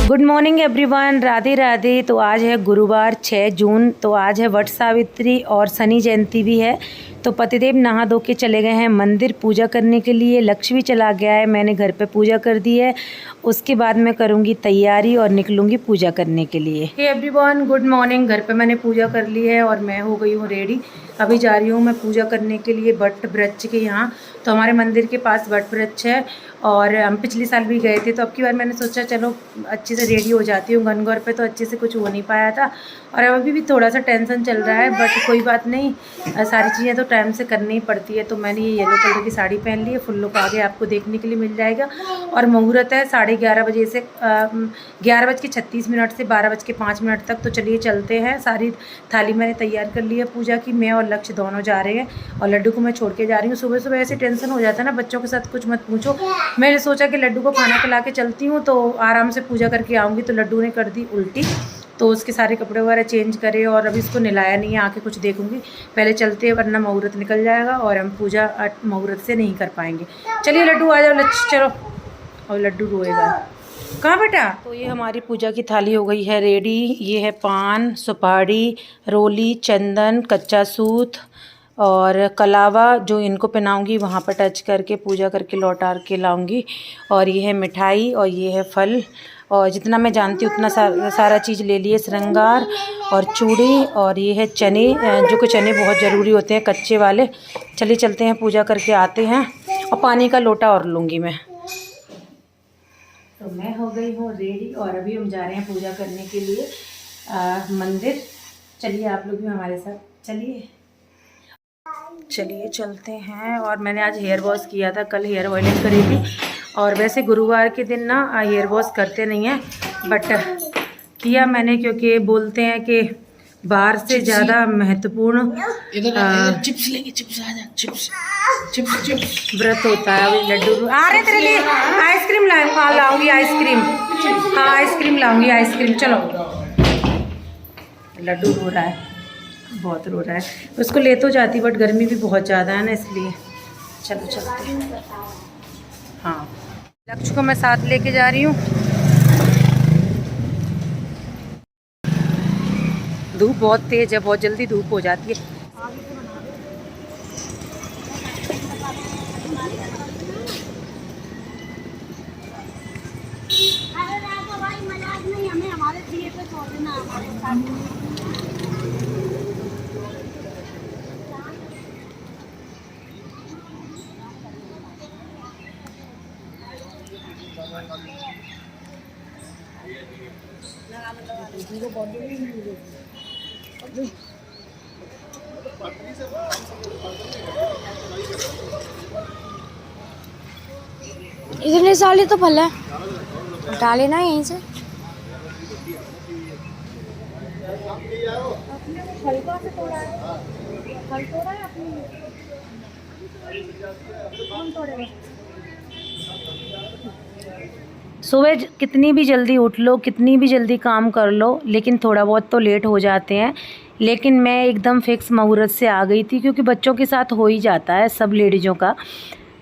Good morning everyone, Radhe Radhe. तो आज है गुरुवार 6 जून। तो आज है वट सावित्री और शनि जयंती भी है। तो पतिदेव नहा धो के चले गए हैं मंदिर पूजा करने के लिए। लक्ष्मी चला गया है, मैंने घर पे पूजा कर दी है। उसके बाद मैं करूँगी तैयारी और निकलूँगी पूजा करने के लिए। Hey everyone, good morning. घर पे मैंने पूजा कर ली है और मैं हो गई हूँ रेडी। अभी जा रही हूँ मैं पूजा करने के लिए वट वृक्ष के यहाँ। तो हमारे मंदिर के पास वट वृक्ष है और हम पिछले साल भी गए थे। तो अब की बार मैंने सोचा चलो अच्छे से रेडी हो जाती हूँ। गनगौर पे तो अच्छे से कुछ हो नहीं पाया था और अभी भी थोड़ा सा टेंशन चल रहा है, बट कोई बात नहीं, सारी चीज़ें तो टाइम से करनी ही पड़ती है। तो मैंने ये येलो कलर की साड़ी पहन ली है। फुल लुक आगे आपको देखने के लिए मिल जाएगा। और मुहूर्त है 11:30 बजे से 11:36 से 12:05 तक। तो चलिए चलते हैं। सारी थाली मैंने तैयार कर ली है पूजा की। मैं और लक्ष्य दोनों जा रहे हैं और लड्डू को मैं छोड़ के जा रही हूँ। सुबह सुबह ऐसे टेंशन हो जाता है ना बच्चों के साथ, कुछ मत पूछो। मैंने सोचा कि लड्डू को खाना खिला के चलती हूँ तो आराम से पूजा करके आऊँगी। तो लड्डू ने कर दी उल्टी, तो उसके सारे कपड़े वगैरह चेंज करे और अभी इसको नहलाया नहीं है। आके कुछ देखूंगी, पहले चलते हैं वरना मुहूर्त निकल जाएगा और हम पूजा मुहूर्त से नहीं कर पाएंगे। चलिए लड्डू आ जाओ, चलो। और लड्डू रोएगा, कहाँ बेटा? तो ये हमारी पूजा की थाली हो गई है रेडी। ये है पान, सुपारी, रोली, चंदन, कच्चा सूत और कलावा, जो इनको पहनाऊंगी वहाँ पर टच करके पूजा करके लौटा के लाऊंगी। और ये है मिठाई और ये है फल और जितना मैं जानती हूँ उतना सारा चीज़ ले लिए। श्रृंगार और चूड़ी और ये है चने, जो कि चने बहुत ज़रूरी होते हैं कच्चे वाले। चलिए चलते हैं, पूजा करके आते हैं। और पानी का लोटा और लूँगी मैं। तो मैं हो गई हूँ रेडी और अभी हम जा रहे हैं पूजा करने के लिए मंदिर। चलिए आप लोग भी हमारे साथ चलिए। चलिए चलते हैं। और मैंने आज हेयर वॉश किया था, कल हेयर ऑयलिंग करेगी। और वैसे गुरुवार के दिन ना हेयर वॉश करते नहीं हैं, बट किया मैंने क्योंकि बोलते हैं कि बाहर से ज़्यादा महत्वपूर्ण चिप्स लेंगे, चिप्स आ जा, चिप्स चिप्स चिप्स व्रत होता है। अभी लड्डू आ रहे तेरे लिए, आइसक्रीम लाऊंगी आइसक्रीम। हाँ आइसक्रीम लाऊंगी आइसक्रीम। चलो, लड्डू रो रहा है, बहुत रो रहा है। उसको ले तो जाती बट गर्मी भी बहुत ज़्यादा है ना, इसलिए चलो चलते हैं। हाँ, लक्ष्य को मैं साथ लेके जा रही हूँ। धूप बहुत तेज है, बहुत जल्दी धूप हो जाती है। इतने साले तो फल है, उठा लेना यहीं से। हल्का से तोड़ा है, फल तोड़ा है अपनी। सुबह कितनी भी जल्दी उठ लो, कितनी भी जल्दी काम कर लो, लेकिन थोड़ा बहुत तो लेट हो जाते हैं। लेकिन मैं एकदम फिक्स मुहूर्त से आ गई थी क्योंकि बच्चों के साथ हो ही जाता है सब लेडीज़ों का।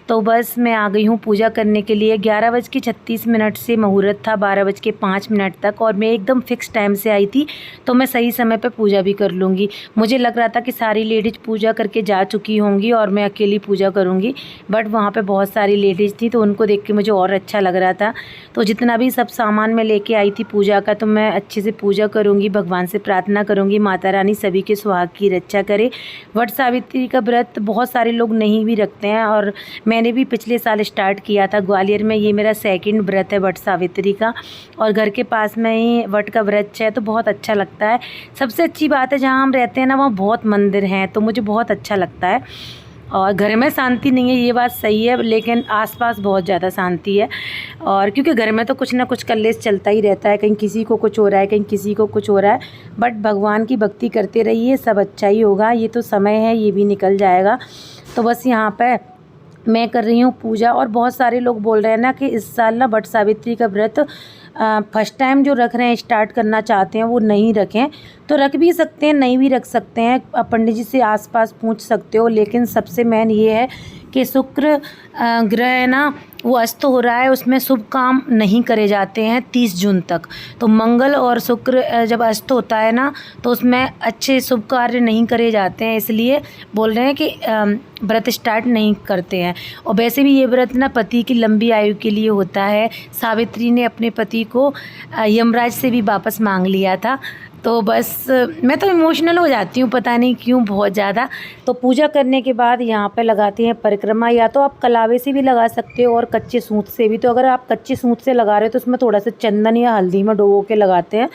तो बस मैं आ गई हूँ पूजा करने के लिए। 11:36 से मुहूर्त था 12:05 तक और मैं एकदम फिक्स टाइम से आई थी, तो मैं सही समय पे पूजा भी कर लूँगी। मुझे लग रहा था कि सारी लेडीज़ पूजा करके जा चुकी होंगी और मैं अकेली पूजा करूँगी, बट वहाँ पे बहुत सारी लेडीज़ थी तो उनको देख के मुझे और अच्छा लग रहा था। तो जितना भी सब सामान मैं लेके आई थी पूजा का, तो मैं अच्छे से पूजा करूँगी, भगवान से प्रार्थना करूँगी माता रानी सभी के सुहाग की रक्षा करे। वट सावित्री का व्रत बहुत सारे लोग नहीं भी रखते हैं और मैंने भी पिछले साल स्टार्ट किया था ग्वालियर में। ये मेरा सेकंड व्रत है वट सावित्री का और घर के पास में ही वट का वृक्ष है तो बहुत अच्छा लगता है। सबसे अच्छी बात है जहाँ हम रहते हैं ना वहाँ बहुत मंदिर हैं, तो मुझे बहुत अच्छा लगता है। और घर में शांति नहीं है, ये बात सही है, लेकिन आसपास बहुत ज़्यादा शांति है। और क्योंकि घर में तो कुछ ना कुछ कलेश चलता ही रहता है, कहीं किसी को कुछ हो रहा है, कहीं किसी को कुछ हो रहा है। बट भगवान की भक्ति करते रहिए, सब अच्छा ही होगा। ये तो समय है, ये भी निकल जाएगा। तो बस यहाँ पर मैं कर रही हूँ पूजा। और बहुत सारे लोग बोल रहे हैं ना कि इस साल ना वट सावित्री का व्रत फर्स्ट टाइम जो रख रहे हैं, स्टार्ट करना चाहते हैं, वो नहीं रखें। तो रख भी सकते हैं, नहीं भी रख सकते हैं, पंडित जी से आसपास पूछ सकते हो। लेकिन सबसे मेन ये है कि शुक्र ग्रह है ना वो अस्त हो रहा है, उसमें शुभ काम नहीं करे जाते हैं 30 जून तक। तो मंगल और शुक्र जब अस्त होता है ना तो उसमें अच्छे शुभ कार्य नहीं करे जाते हैं, इसलिए बोल रहे हैं कि व्रत स्टार्ट नहीं करते हैं। और वैसे भी ये व्रत ना पति की लंबी आयु के लिए होता है। सावित्री ने अपने पति को यमराज से भी वापस मांग लिया था। तो बस मैं तो इमोशनल हो जाती हूँ, पता नहीं क्यों, बहुत ज़्यादा। तो पूजा करने के बाद यहाँ पे लगाते हैं परिक्रमा, या तो आप कलावे से भी लगा सकते हो और कच्चे सूत से भी। तो अगर आप कच्चे सूत से लगा रहे हो तो उसमें थोड़ा सा चंदन या हल्दी में डुबो के लगाते हैं।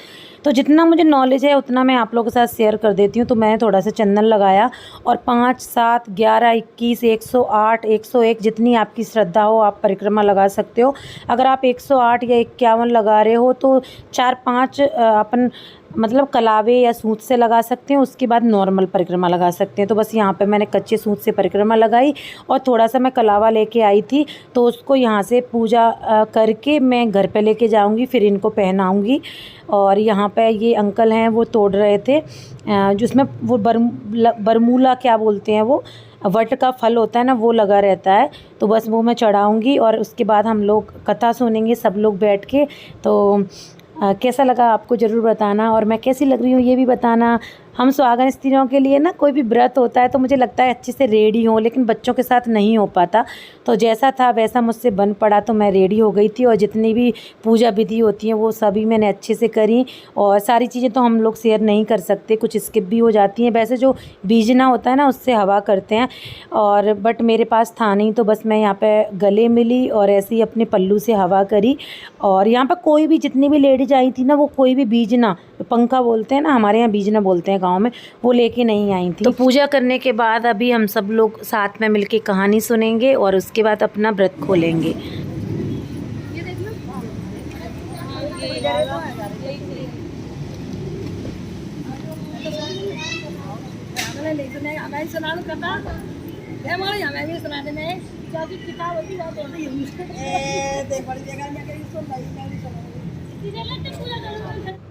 तो जितना मुझे नॉलेज है उतना मैं आप लोगों के साथ शेयर कर देती हूँ। तो मैंने थोड़ा सा चंदन लगाया और 5, 7, 11, 21, 108, 101 जितनी आपकी श्रद्धा हो आप परिक्रमा लगा सकते हो। अगर आप 108 या 51 लगा रहे हो तो 4-5 अपन मतलब कलावे या सूत से लगा सकते हैं, उसके बाद नॉर्मल परिक्रमा लगा सकते हैं। तो बस यहाँ पे मैंने कच्चे सूत से परिक्रमा लगाई और थोड़ा सा मैं कलावा लेके आई थी, तो उसको यहाँ से पूजा करके मैं घर पे लेके जाऊँगी, फिर इनको पहनाऊँगी। और यहाँ पे ये अंकल हैं वो तोड़ रहे थे जिसमें वो बरमूला क्या बोलते हैं, वो वट का फल होता है ना, वो लगा रहता है। तो बस वो मैं चढ़ाऊँगी और उसके बाद हम लोग कथा सुनेंगे सब लोग बैठ के। तो कैसा लगा आपको ज़रूर बताना, और मैं कैसी लग रही हूँ ये भी बताना। हम सुहागन स्त्रियों के लिए ना कोई भी व्रत होता है तो मुझे लगता है अच्छे से रेडी हो, लेकिन बच्चों के साथ नहीं हो पाता। तो जैसा था वैसा मुझसे बन पड़ा, तो मैं रेडी हो गई थी। और जितनी भी पूजा विधि होती हैं वो सभी मैंने अच्छे से करी। और सारी चीज़ें तो हम लोग शेयर नहीं कर सकते, कुछ स्किप भी हो जाती हैं। वैसे जो बीजना होता है ना उससे हवा करते हैं, और बट मेरे पास था नहीं, तो बस मैं यहाँ पर गले मिली और ऐसे ही अपने पल्लू से हवा करी। और यहाँ पर कोई भी जितनी भी लेडीज आई थी ना वो कोई भी बीजना, पंखा बोलते हैं ना, हमारे यहाँ बीजना बोलते हैं गांव में, वो लेके नहीं आई थी। तो पूजा करने के बाद अभी हम सब लोग साथ में मिलके कहानी सुनेंगे और उसके बाद अपना व्रत खोलेंगे।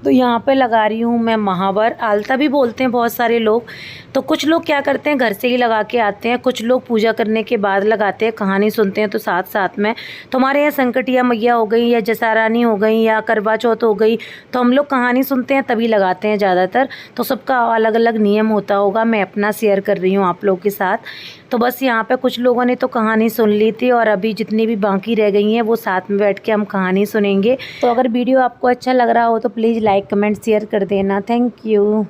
तो यहाँ पे लगा रही हूँ मैं महावर, आलता भी बोलते हैं बहुत सारे लोग। तो कुछ लोग क्या करते हैं घर से ही लगा के आते हैं, कुछ लोग पूजा करने के बाद लगाते हैं, कहानी सुनते हैं तो साथ साथ में। तो हमारे यहाँ संकटिया मैया हो गई या जसारानी हो गई या करवा चौथ हो गई, तो हम लोग कहानी सुनते हैं तभी लगाते हैं ज़्यादातर। तो सबका अलग अलग नियम होता होगा, मैं अपना शेयर कर रही हूँ आप लोग के साथ। तो बस यहाँ पे कुछ लोगों ने तो कहानी सुन ली थी और अभी जितनी भी बाकी रह गई हैं वो साथ में बैठ के हम कहानी सुनेंगे। तो अगर वीडियो आपको अच्छा लग रहा हो तो प्लीज़ लाइक कमेंट शेयर कर देना। Thank you.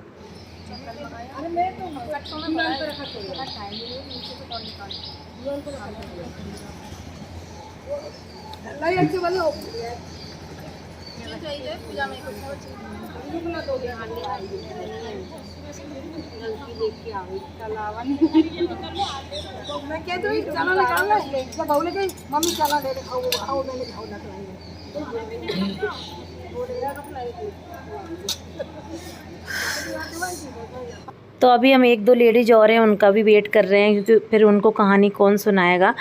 तो अभी हम 1-2 लेडीज और हैं, उनका भी वेट कर रहे हैं क्योंकि फिर उनको कहानी कौन सुनाएगा।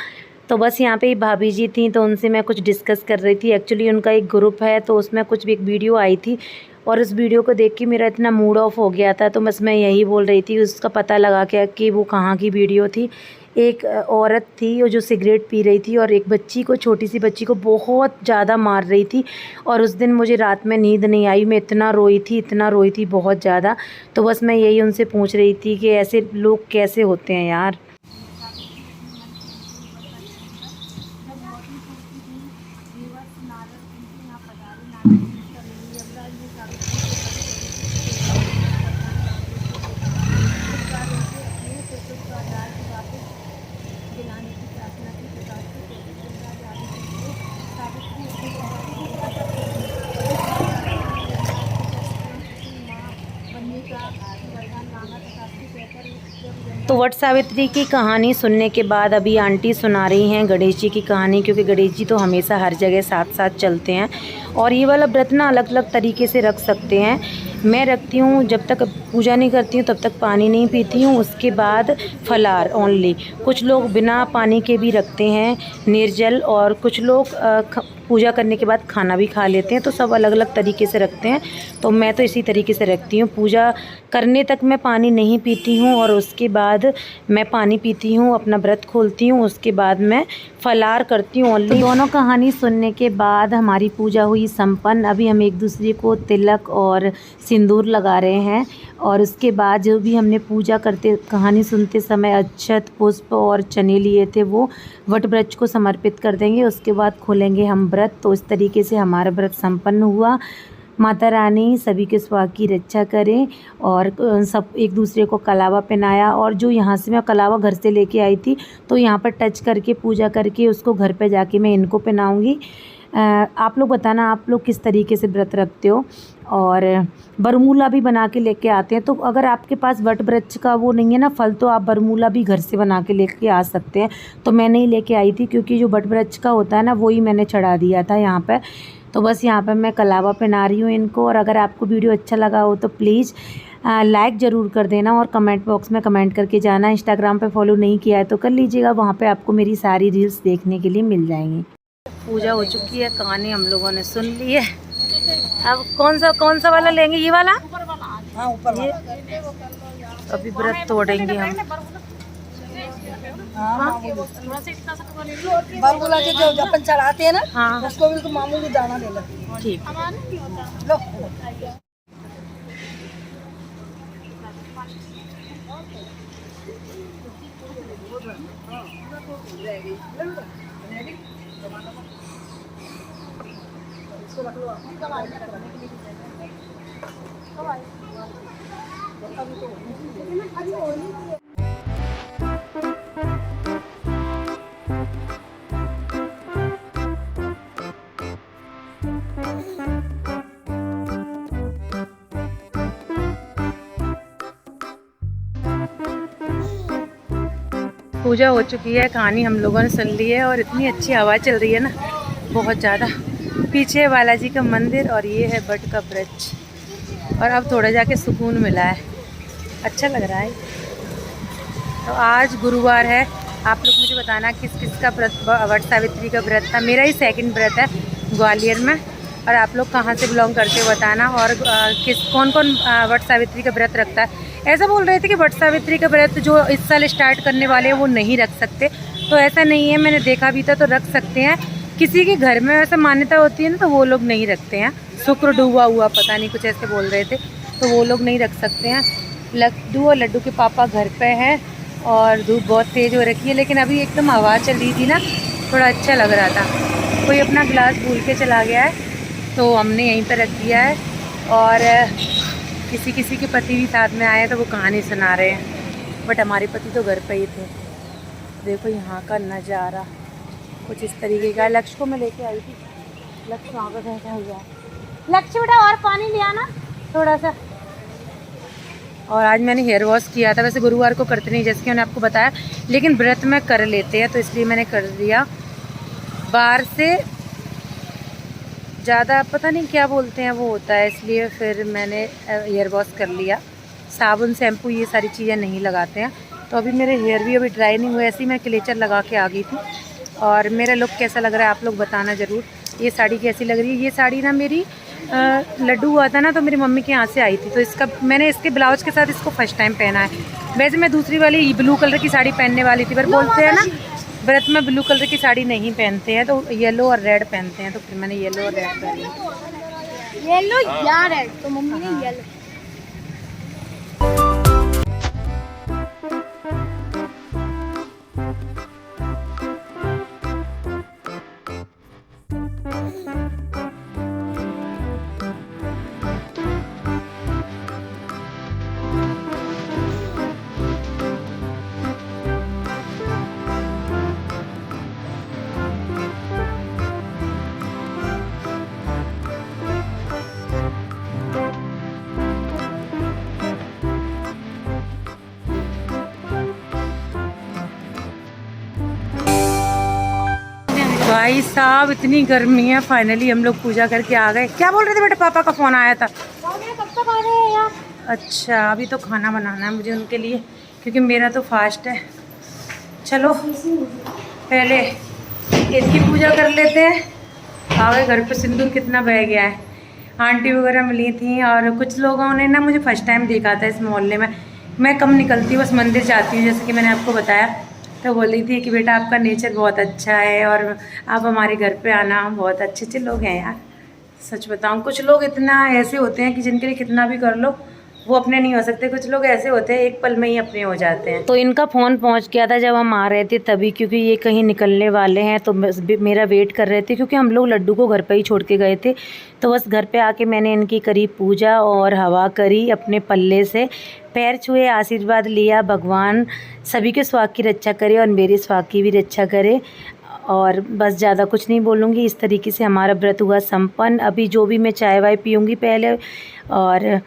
तो बस यहाँ पे भाभी जी थी तो उनसे मैं कुछ डिस्कस कर रही थी। एक्चुअली उनका एक ग्रुप है तो उसमें कुछ भी एक वीडियो आई थी और उस वीडियो को देख के मेरा इतना मूड ऑफ हो गया था। तो बस मैं यही बोल रही थी, उसका पता लगा के कि वो कहाँ की वीडियो थी। एक औरत थी वो जो सिगरेट पी रही थी और एक बच्ची को, छोटी सी बच्ची को बहुत ज़्यादा मार रही थी। और उस दिन मुझे रात में नींद नहीं आई, मैं इतना रोई थी बहुत ज़्यादा। तो बस मैं यही उनसे पूछ रही थी कि ऐसे लोग कैसे होते हैं यार। तो वट सावित्री की कहानी सुनने के बाद अभी आंटी सुना रही हैं गणेश जी की कहानी, क्योंकि गणेश जी तो हमेशा हर जगह साथ साथ चलते हैं। और ये वाला व्रत ना अलग अलग तरीके से रख सकते हैं। मैं रखती हूँ, जब तक पूजा नहीं करती हूँ तब तक पानी नहीं पीती हूँ, उसके बाद फलार ओनली। कुछ लोग बिना पानी के भी रखते हैं निर्जल, और कुछ लोग पूजा करने के बाद खाना भी खा लेते हैं। तो सब अलग अलग तरीके से रखते हैं। तो मैं तो इसी तरीके से रखती हूँ। पूजा करने तक मैं पानी नहीं पीती हूँ और उसके बाद मैं पानी पीती हूँ, अपना व्रत खोलती हूँ, उसके बाद मैं फलार करती हूँ ओनली। तो दोनों कहानी सुनने के बाद हमारी पूजा हुई संपन्न। अभी हम एक दूसरे को तिलक और सिंदूर लगा रहे हैं और उसके बाद जो भी हमने पूजा करते कहानी सुनते समय अक्षत, पुष्प और चने लिए थे वो वट वृक्ष को समर्पित कर देंगे। उसके बाद खोलेंगे हम व्रत। तो इस तरीके से हमारा व्रत संपन्न हुआ। माता रानी सभी के स्वास्थ्य की रक्षा करें और सब एक दूसरे को कलावा पहनाया। और जो यहाँ से मैं कलावा घर से लेके आई थी तो यहाँ पर टच करके पूजा करके उसको घर पे जाके मैं इनको पहनाऊँगी। आप लोग बताना आप लोग किस तरीके से व्रत रखते हो। और बरमूला भी बना के लेके आते हैं। तो अगर आपके पास वट वृक्ष का वो नहीं है ना फल, तो आप बरमूला भी घर से बना के लेके आ सकते हैं। तो मैं नहीं लेके आई थी क्योंकि जो वट वृक्ष का होता है ना वही मैंने चढ़ा दिया था यहाँ पर। तो बस यहाँ पर मैं कलावा पहना रही हूँ इनको। और अगर आपको वीडियो अच्छा लगा हो तो प्लीज़ लाइक ज़रूर कर देना और कमेंट बॉक्स में कमेंट करके जाना। इंस्टाग्राम पे फॉलो नहीं किया है तो कर लीजिएगा, वहाँ पे आपको मेरी सारी रील्स देखने के लिए मिल जाएंगी। पूजा हो चुकी है, कहानी हम लोगों ने सुन ली है। अब कौन सा वाला लेंगे? ये वाला? हाँ, ऊपर ये अभी व्रत तोड़ेंगे हम। बरमूला जो अपन चढ़ाते हैं ना, हाँ उसको भी मामूली दाना ले लो। ठीक। लो। पूजा हो चुकी है, कहानी हम लोगों ने सुन ली है और इतनी अच्छी हवा चल रही है ना, बहुत ज़्यादा। पीछे है बालाजी का मंदिर और ये है वट का वृक्ष। और अब थोड़ा जाके सुकून मिला है, अच्छा लग रहा है। तो आज गुरुवार है। आप लोग मुझे बताना किस किस का व्रत, वट सावित्री का व्रत था। मेरा ही सेकंड व्रत है ग्वालियर में। और आप लोग कहाँ से बिलोंग करते हो बताना। और कौन कौन वट सावित्री का व्रत रखता है। ऐसा बोल रहे थे कि वट सावित्री का व्रत जो इस साल स्टार्ट करने वाले हैं वो नहीं रख सकते, तो ऐसा नहीं है, मैंने देखा भी था। तो रख सकते हैं, किसी के घर में ऐसा मान्यता होती है ना तो वो लोग नहीं रखते हैं। शुक्र डूबा हुआ पता नहीं कुछ ऐसे बोल रहे थे, तो वो लोग नहीं रख सकते हैं। लड्डू और लड्डू के पापा घर पे हैं और धूप बहुत तेज़ हो रखी है, लेकिन अभी एकदम हवा चल रही थी ना, थोड़ा अच्छा लग रहा था। कोई अपना गिलास भूल के चला गया है तो हमने यहीं पर रख दिया है। और किसी के पति भी साथ में आए तो वो कहानी सुना रहे हैं, बट हमारे पति तो घर पे ही थे। देखो यहाँ का नज़ारा कुछ इस तरीके का। लक्ष्य को मैं लेके आई थी, लक्ष्य वहाँ पर बैठा हुआ है। लक्ष्य बेटा और पानी ले आना थोड़ा सा। और आज मैंने हेयर वॉश किया था, वैसे गुरुवार को करते नहीं जैसे कि मैंने आपको बताया, लेकिन व्रत में कर लेते हैं तो इसलिए मैंने कर दिया। बाहर से ज़्यादा पता नहीं क्या बोलते हैं वो होता है, इसलिए फिर मैंने हेयर वॉश कर लिया। साबुन शैम्पू ये सारी चीज़ें नहीं लगाते हैं। तो अभी मेरे हेयर भी अभी ड्राई नहीं हुए, ऐसे ही मैं क्लेचर लगा के आ गई थी। और मेरा लुक कैसा लग रहा है आप लोग बताना ज़रूर। ये साड़ी कैसी लग रही है। ये साड़ी ना मेरी लड्डू हुआ था ना तो मेरी मम्मी के यहाँ से आई थी, तो इसका मैंने इसके ब्लाउज के साथ इसको फर्स्ट टाइम पहना है। वैसे मैं दूसरी वाली ब्लू कलर की साड़ी पहनने वाली थी, पर बोलते हैं ना व्रत में ब्लू कलर की साड़ी नहीं पहनते हैं, तो येलो और रेड पहनते हैं। तो फिर मैंने येलो और रेड पहनी। येलो या रेड, तो मम्मी ने येलो। भाई साहब इतनी गर्मी है, फाइनली हम लोग पूजा करके आ गए। क्या बोल रहे थे बेटा? पापा का फ़ोन आया था। कब तक आ रहे हैं यार? अच्छा अभी तो खाना बनाना है मुझे उनके लिए, क्योंकि मेरा तो फास्ट है। चलो पहले इनकी पूजा कर लेते हैं। आगे घर पे सिंदूर कितना बह गया है। आंटी वगैरह मिली थी और कुछ लोगों ने ना मुझे फर्स्ट टाइम देखा था इस मोहल्ले में। मैं कम निकलती हूँ, बस मंदिर जाती हूँ जैसे कि मैंने आपको बताया। तो बोल रही थी कि बेटा आपका नेचर बहुत अच्छा है और आप हमारे घर पे आना, बहुत अच्छे अच्छे लोग हैं यार। सच बताऊँ, कुछ लोग इतना ऐसे होते हैं कि जिनके लिए कितना भी कर लो वो अपने नहीं हो सकते। कुछ लोग ऐसे होते हैं एक पल में ही अपने हो जाते हैं। तो इनका फ़ोन पहुंच गया था जब हम आ रहे थे तभी, क्योंकि ये कहीं निकलने वाले हैं तो मेरा वेट कर रहे थे, क्योंकि हम लोग लड्डू को घर पे ही छोड़ के गए थे। तो बस घर पे आके मैंने इनकी करी पूजा और हवा करी, अपने पल्ले से पैर छुए, आशीर्वाद लिया। भगवान सभी के स्वास्थ्य की रक्षा करे और मेरे स्वास्थ्य की भी रक्षा करे। और बस ज़्यादा कुछ नहीं बोलूँगी। इस तरीके से हमारा व्रत हुआ संपन्न। अभी जो भी मैं चाय वाय पीऊँगी पहले। और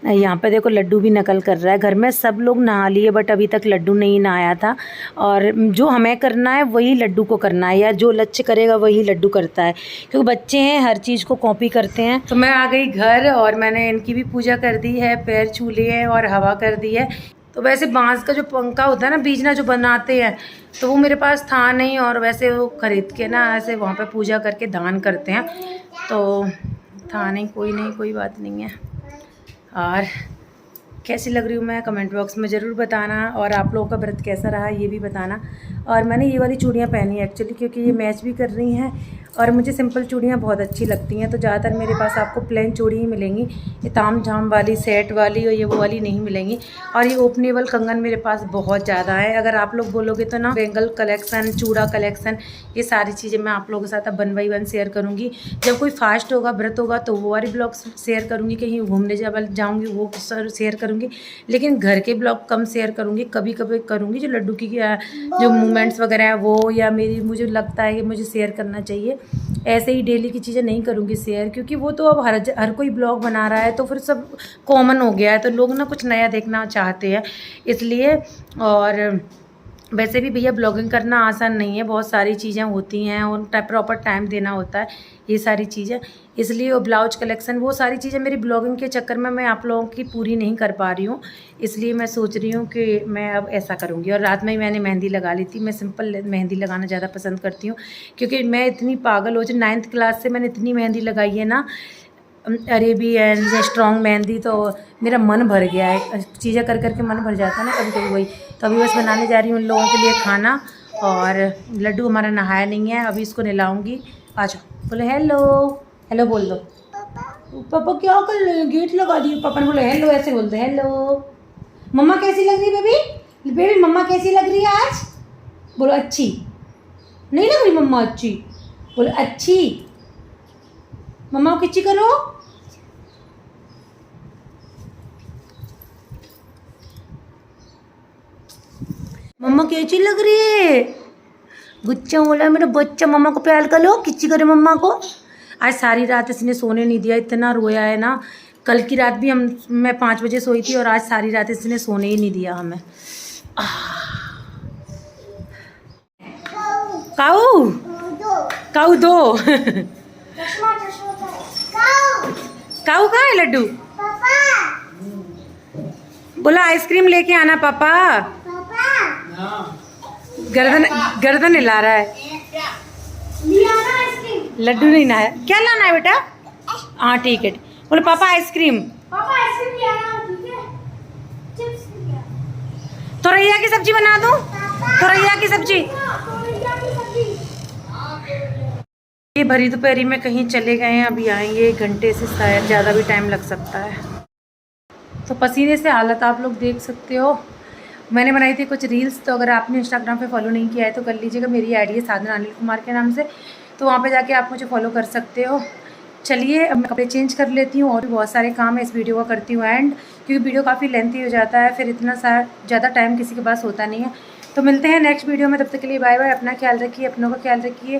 यहाँ पे देखो लड्डू भी नकल कर रहा है। घर में सब लोग नहा लिए बट अभी तक लड्डू नहीं नहाया था। और जो हमें करना है वही लड्डू को करना है, या जो लक्ष्य करेगा वही लड्डू करता है, क्योंकि बच्चे हैं हर चीज़ को कॉपी करते हैं। तो मैं आ गई घर और मैंने इनकी भी पूजा कर दी है, पैर छू लिए हैं और हवा कर दी है। तो वैसे बांस का जो पंखा होता है ना, बीजना जो बनाते हैं, तो वो मेरे पास था नहीं। और वैसे वो ख़रीद के ना ऐसे वहाँ पे पूजा करके दान करते हैं, तो था नहीं, कोई बात नहीं है। और कैसी लग रही हूँ मैं कमेंट बॉक्स में ज़रूर बताना। और आप लोगों का व्रत कैसा रहा ये भी बताना। और मैंने ये वाली चूड़ियाँ पहनी है एक्चुअली क्योंकि ये मैच भी कर रही हैं और मुझे सिंपल चूड़ियाँ बहुत अच्छी लगती हैं। तो ज़्यादातर मेरे पास आपको प्लेन चूड़ी ही मिलेंगी, ये ताम झाम वाली सेट वाली और ये वो वाली नहीं मिलेंगी। और ये ओपनेबल कंगन मेरे पास बहुत ज़्यादा है। अगर आप लोग बोलोगे तो ना बेंगल कलेक्शन, चूड़ा कलेक्शन, ये सारी चीज़ें मैं आप लोगों के साथ अब 1 बाय 1 शेयर करूँगी। जब कोई फास्ट होगा, व्रत होगा तो वो वाली ब्लॉग शेयर करूँगी, कहीं घूमने जाऊँगी वो शेयर करूँगी। लेकिन घर के ब्लॉग कम शेयर करूँगी, कभी कभी करूँगी जो लड्डू की जो मूवमेंट्स वगैरह है वो, या मुझे लगता है कि मुझे शेयर करना चाहिए। ऐसे ही डेली की चीज़ें नहीं करूँगी शेयर, क्योंकि वो तो अब हर कोई ब्लॉग बना रहा है तो फिर सब कॉमन हो गया है, तो लोग ना कुछ नया देखना चाहते हैं इसलिए। और वैसे भी भैया ब्लॉगिंग करना आसान नहीं है, बहुत सारी चीज़ें होती हैं और प्रॉपर टाइम देना होता है, ये सारी चीज़ें। इसलिए वो ब्लाउज कलेक्शन, वो सारी चीज़ें मेरी ब्लॉगिंग के चक्कर में मैं आप लोगों की पूरी नहीं कर पा रही हूँ। इसलिए मैं सोच रही हूँ कि मैं अब ऐसा करूँगी। और रात में ही मैंने मेहंदी लगा ली थी। मैं सिंपल मेहंदी लगाना ज़्यादा पसंद करती हूँ, क्योंकि मैं इतनी पागल हो जाए, 9th क्लास से मैंने इतनी मेहंदी लगाई है ना, अरेबियन स्ट्रॉन्ग मेहंदी, तो मेरा मन भर गया है। चीज़ें कर करके मन भर जाता है ना कभी कभी, वही। तो अभी बस बनाने जा रही हूँ उन लोगों के लिए खाना। और लड्डू हमारा नहाया नहीं है, अभी इसको नहलाऊंगी। आ जाओ, बोले हेलो, हेलो बोल दो। पापा क्या कर रहे हैं, गेट लगा दिए। पापा ने बोला हेलो, ऐसे बोलते हेलो। मम्मा कैसी लग रही है बेबी, बेबी मम्मा कैसी लग रही है आज? बोलो अच्छी। नहीं लग रही मम्मा अच्छी? बोलो अच्छी। मम्मा को किच्ची करो। मम्मा कैसी लग रही है? गुच्चा बोला मेरा बच्चा, मम्मा को प्यार कर लो, किच्ची करे मम्मा को। आज सारी रात इसने सोने नहीं दिया, इतना रोया है ना। कल की रात भी मैं 5 बजे सोई थी और आज सारी रात इसने सोने ही नहीं दिया हमें। काऊ काऊ दो काऊ कहाँ है लड्डू? बोला आइसक्रीम लेके आना पापा। गर्दन हिला रहा है। लड्डू नहीं ना है, क्या लाना है बेटा? हाँ ठीक है। बोले पापा आइसक्रीम। तोरैया की सब्जी बना दूं? तोरैया की सब्जी। ये भरी दोपहरी में कहीं चले गए हैं, अभी आएंगे 1 घंटे से, शायद ज़्यादा भी टाइम लग सकता है। तो पसीने से हालत आप लोग देख सकते हो। मैंने बनाई थी कुछ रील्स, तो अगर आपने इंस्टाग्राम पे फॉलो नहीं किया है तो कर लीजिएगा। मेरी आईडी है साधना अनिल कुमार के नाम से, तो वहाँ पे जाके आप मुझे फॉलो कर सकते हो। चलिए अब मैं कपड़े चेंज कर लेती हूँ और भी बहुत सारे काम है, इस वीडियो का करती हूँ एंड, क्योंकि वीडियो काफ़ी लेंथी हो जाता है, फिर इतना ज़्यादा टाइम किसी के पास होता नहीं है। तो मिलते हैं नेक्स्ट वीडियो में, तब तक के लिए बाय बाय। अपना ख्याल रखिए, अपनों का ख्याल रखिए।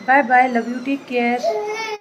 Bye bye, love you, take care.